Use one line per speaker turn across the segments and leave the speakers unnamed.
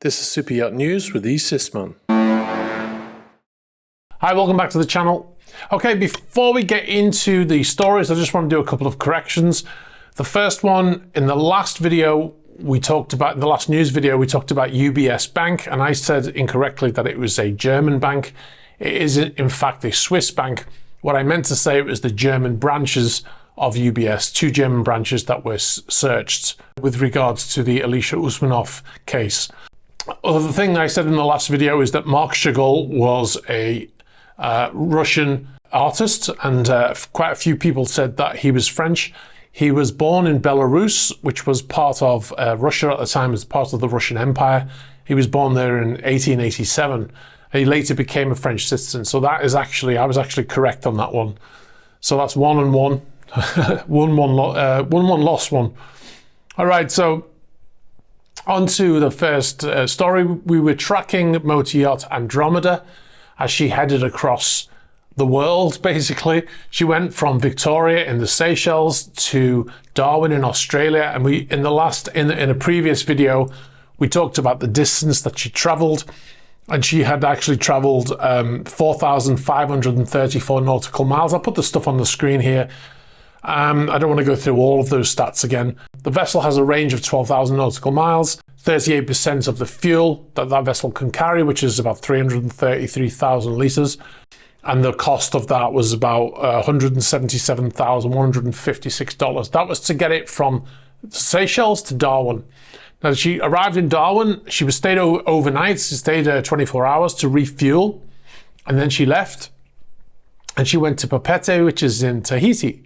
This is Super Yacht News with Sisman.
Hi, welcome back to the channel. Okay, before we get into the stories, I just want to do a couple of corrections. The first one, in the last video, we talked about, in the last news video, we talked about UBS Bank, and I said incorrectly that it was a German bank. It is in fact a Swiss bank. What I meant to say was the German branches of UBS, two German branches that were searched with regards to the Alicia Usmanov case. Other thing I said in the last video is that Marc Chagall was a Russian artist, and quite a few people said that he was French. He was born in Belarus, which was part of Russia at the time, as part of the Russian Empire. He was born there in 1887. He later became a French citizen. So that is actually, I was actually correct on that one. So that's 1 and 1. 1-1 lost one. All right, so on to the first story. We were tracking motor yacht Andromeda as she headed across the world, basically. She went from Victoria in the Seychelles to Darwin in Australia. And we, in a previous video, we talked about the distance that she traveled. And she had actually traveled 4,534 nautical miles. I'll put the stuff on the screen here. I don't want to go through all of those stats again. The vessel has a range of 12,000 nautical miles, 38% of the fuel that vessel can carry, which is about 333,000 litres. And the cost of that was about $177,156. That was to get it from Seychelles to Darwin. Now, she arrived in Darwin. She was stayed overnight. She stayed 24 hours to refuel. And then she left. And she went to Papeete, which is in Tahiti.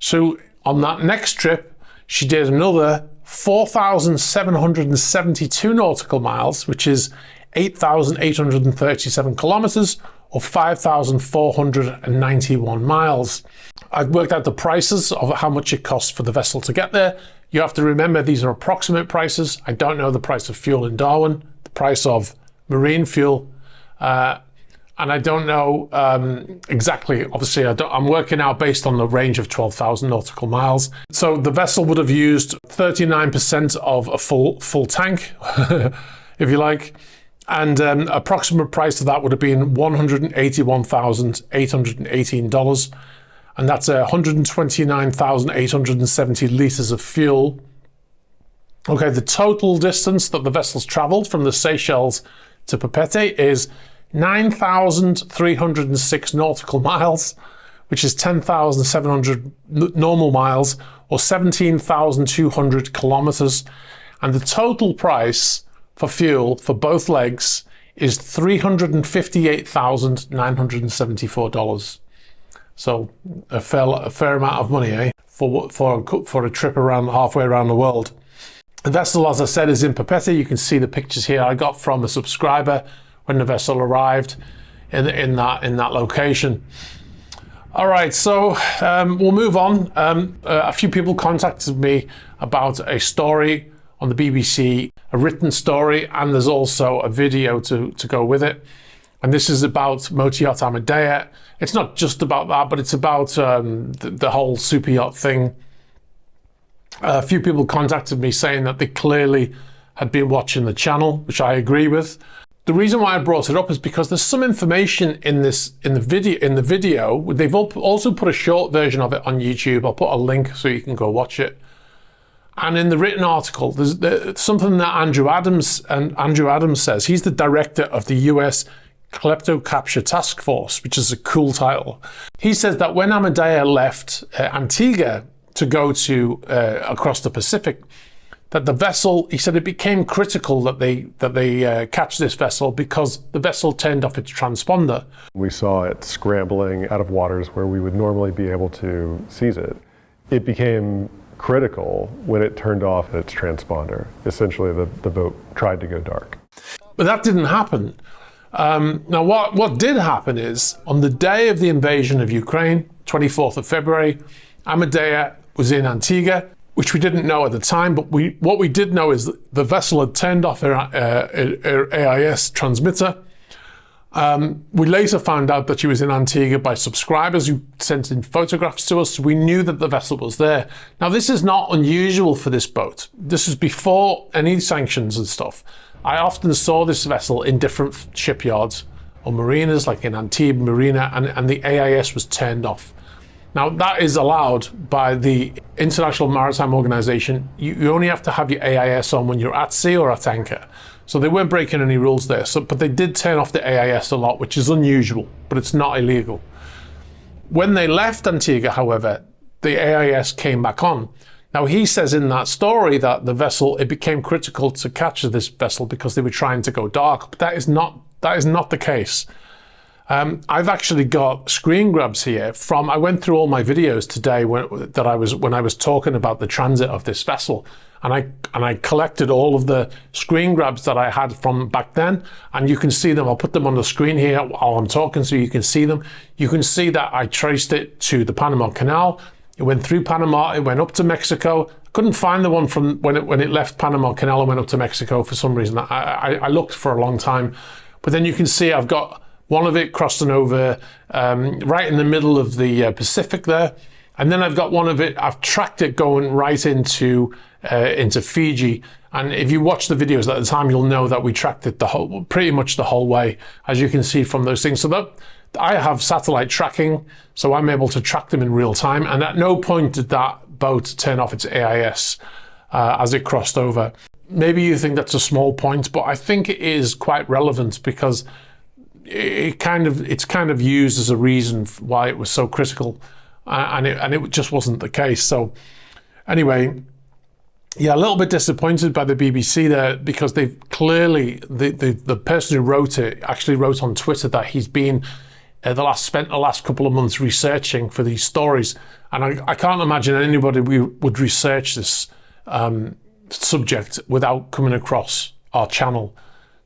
So on that next trip, she did another 4,772 nautical miles, which is 8,837 kilometers, or 5,491 miles. I worked out the prices of how much it costs for the vessel to get there. You have to remember these are approximate prices. I don't know the price of fuel in Darwin, the price of marine fuel, and I don't know exactly. Obviously, I'm working out based on the range of 12,000 nautical miles. So the vessel would have used 39% of a full tank, if you like. And approximate price of that would have been $181,818. And that's 129,870 litres of fuel. Okay, the total distance that the vessel's traveled from the Seychelles to Papeete is 9,306 nautical miles, which is 10,700 normal miles, or 17,200 kilometers. And the total price for fuel for both legs is $358,974. So a fair amount of money, eh? For a trip halfway around the world. The vessel, as I said, is in Papeete. You can see the pictures here I got from a subscriber when the vessel arrived in that location. All right, so we'll move on. A few people contacted me about a story on the BBC, a written story, and there's also a video to go with it. And this is about motor yacht Amodea. It's not just about that, but it's about the whole super yacht thing. A few people contacted me saying that they clearly had been watching the channel, which I agree with. The reason why I brought it up is because there's some information in the video. They've also put a short version of it on YouTube. I'll put a link so you can go watch it. And in the written article, there's something that Andrew Adams says. He's the director of the US Kleptocapture Task Force, which is a cool title. He says that when Amodea left Antigua to go to across the Pacific, that the vessel, he said it became critical that they catch this vessel because the vessel turned off its transponder.
We saw it scrambling out of waters where we would normally be able to seize it. It became critical when it turned off its transponder. Essentially, the boat tried to go dark.
But that didn't happen. Now, what did happen is, on the day of the invasion of Ukraine, 24th of February, Amodea was in Antigua, which we didn't know at the time, but what we did know is that the vessel had turned off her AIS transmitter. We later found out that she was in Antigua by subscribers who sent in photographs to us, so we knew that the vessel was there. Now, this is not unusual for this boat. This is before any sanctions and stuff. I often saw this vessel in different shipyards or marinas, like in Antibes Marina, and the AIS was turned off. Now, that is allowed by the International Maritime Organization. You only have to have your AIS on when you're at sea or at anchor. So they weren't breaking any rules there. But they did turn off the AIS a lot, which is unusual, but it's not illegal. When they left Antigua, however, the AIS came back on. Now, he says in that story that the vessel, it became critical to capture this vessel because they were trying to go dark, but that is not the case. I've actually got screen grabs here I went through all my videos today when I was talking about the transit of this vessel, and I collected all of the screen grabs that I had from back then, and you can see them. I'll put them on the screen here while I'm talking so you can see them. You can see that I traced it to the Panama Canal. It went through Panama, it went up to Mexico. Couldn't find the one from when it left Panama Canal and went up to Mexico for some reason. I looked for a long time, but then you can see I've got one of it crossing over right in the middle of the Pacific there. And then I've got one of it, I've tracked it going right into Fiji. And if you watch the videos at the time, you'll know that we tracked it pretty much the whole way, as you can see from those things. So that I have satellite tracking, so I'm able to track them in real time. And at no point did that boat turn off its AIS as it crossed over. Maybe you think that's a small point, but I think it is quite relevant because it's kind of used as a reason why it was so critical, and it just wasn't the case. So anyway, yeah, a little bit disappointed by the BBC there, because they've clearly the person who wrote it actually wrote on Twitter that he's been spent the last couple of months researching for these stories, and I can't imagine anybody would research this subject without coming across our channel.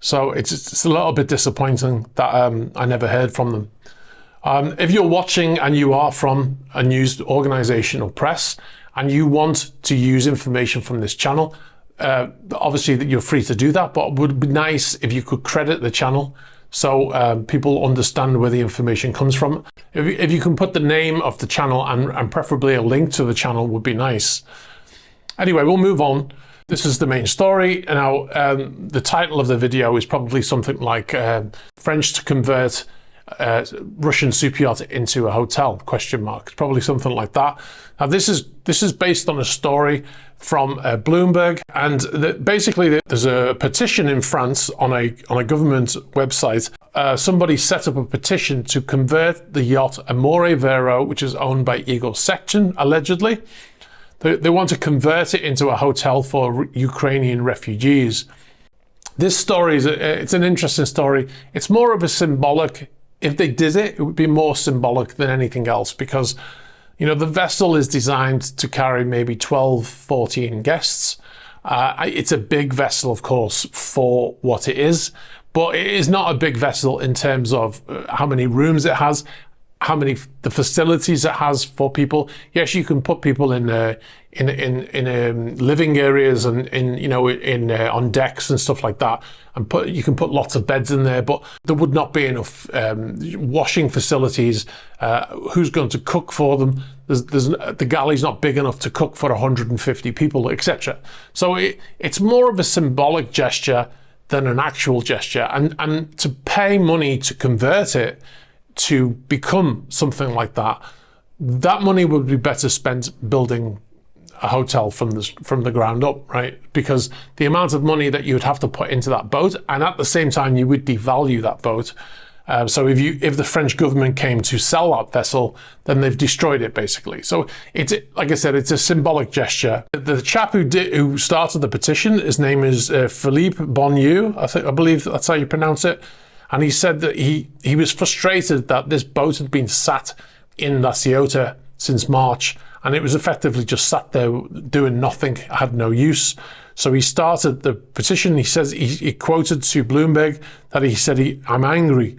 So it's a little bit disappointing that I never heard from them. If you're watching and you are from a news organization or press and you want to use information from this channel, obviously that you're free to do that, but it would be nice if you could credit the channel so people understand where the information comes from. If you can put the name of the channel and preferably a link to the channel would be nice. Anyway, we'll move on. This is the main story. Now, the title of the video is probably something like French to convert Russian superyacht into a hotel, ? It's probably something like that. Now, this is based on a story from Bloomberg, and basically there's a petition in France on a government website. Somebody set up a petition to convert the yacht Amore Vero, which is owned by Igor Sechin, allegedly. They want to convert it into a hotel for Ukrainian refugees. This story it's an interesting story. It's more of a symbolic. If they did it, it would be more symbolic than anything else, because the vessel is designed to carry maybe 12, 14 guests. It's a big vessel, of course, for what it is, but it is not a big vessel in terms of how many rooms it has, how many the facilities it has for people. Yes, you can put people in living areas and on decks and stuff like that, and you can put lots of beds in there, but there would not be enough washing facilities. Who's going to cook for them? The galley's not big enough to cook for 150 people, etc. So it's more of a symbolic gesture than an actual gesture, and to pay money to convert it to become something like that, that money would be better spent building a hotel from the ground up, right? Because the amount of money that you would have to put into that boat, and at the same time you would devalue that boat. So if the French government came to sell that vessel, then they've destroyed it basically. So it's, like I said, it's a symbolic gesture. The chap who started the petition, his name is Philippe Bonnieu. I believe that's how you pronounce it. And he said that he was frustrated that this boat had been sat in La Ciotat since March, and it was effectively just sat there doing nothing, had no use. So he started the petition. He says he quoted to Bloomberg that he said, "I'm angry."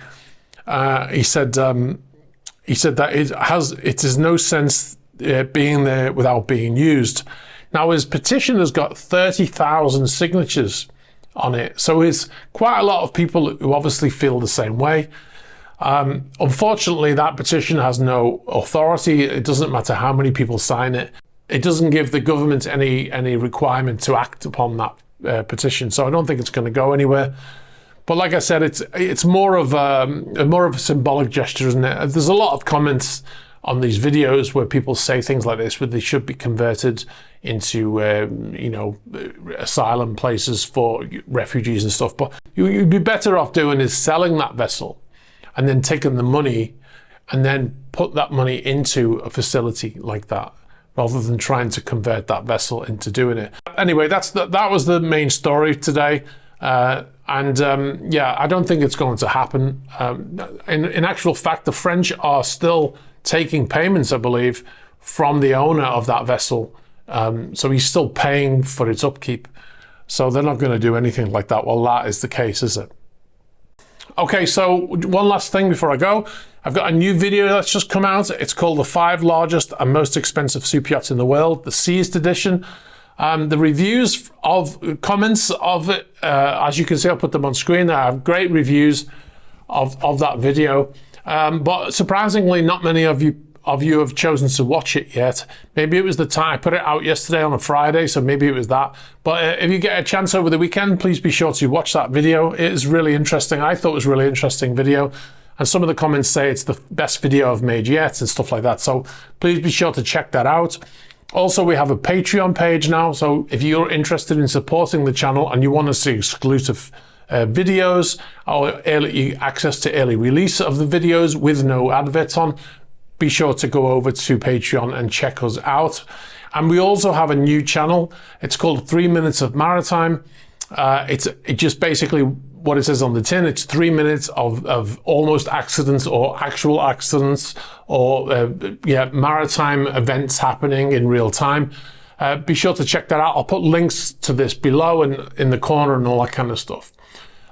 He said that it is no sense being there without being used. Now his petition has got 30,000 signatures on it, so it's quite a lot of people who obviously feel the same way. Unfortunately, that petition has no authority. It doesn't matter how many people sign it. It doesn't give the government any requirement to act upon petition. So I don't think it's going to go anywhere. But like I said, it's more of a symbolic gesture, isn't it? There's a lot of comments on these videos where people say things like this, where they should be converted into, asylum places for refugees and stuff. But you'd be better off doing is selling that vessel and then taking the money and then put that money into a facility like that, rather than trying to convert that vessel into doing it. Anyway, that was the main story today. Yeah, I don't think it's going to happen. In actual fact, the French are still taking payments, I believe, from the owner of that vessel. So he's still paying for its upkeep. So they're not going to do anything like that. Well, that is the case, is it? Okay, so one last thing before I go. I've got a new video that's just come out. It's called The 5 Largest and Most Expensive Super Yachts in the World, the Seized Edition. The reviews of comments of it, as you can see, I'll put them on screen. I have great reviews of that video. But surprisingly, not many of you have chosen to watch it yet. Maybe it was the time. I put it out yesterday on a Friday, so maybe it was that. But if you get a chance over the weekend, please be sure to watch that video. It is really interesting. I thought it was a really interesting video. And some of the comments say it's the best video I've made yet and stuff like that. So please be sure to check that out. Also, we have a Patreon page now. So if you're interested in supporting the channel and you want to see exclusive videos or access to early release of the videos with no adverts on, be sure to go over to Patreon and check us out. And we also have a new channel. It's called 3 Minutes of Maritime. It's just basically what it says on the tin. It's 3 minutes of almost accidents or actual accidents or maritime events happening in real time. Be sure to check that out. I'll put links to this below and in the corner and all that kind of stuff.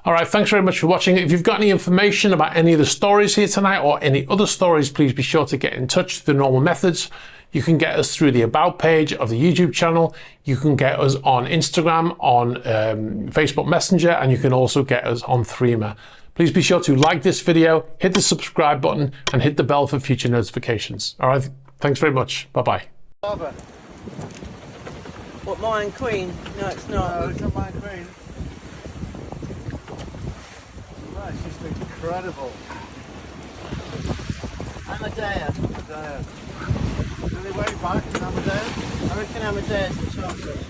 All right, thanks very much for watching. If you've got any information about any of the stories here tonight or any other stories, please be sure to get in touch through the normal methods. You can get us through the About page of the YouTube channel. You can get us on Instagram, on Facebook Messenger, and you can also get us on Threema. Please be sure to like this video, hit the subscribe button, and hit the bell for future notifications. All right, thanks very much. Bye-bye.
What, mine queen? No, it's not.
No, it's not mine queen. Right, it's just incredible.
Amadeus.
Do they weigh back in Amadeus?
I reckon Amadeus is chocolate.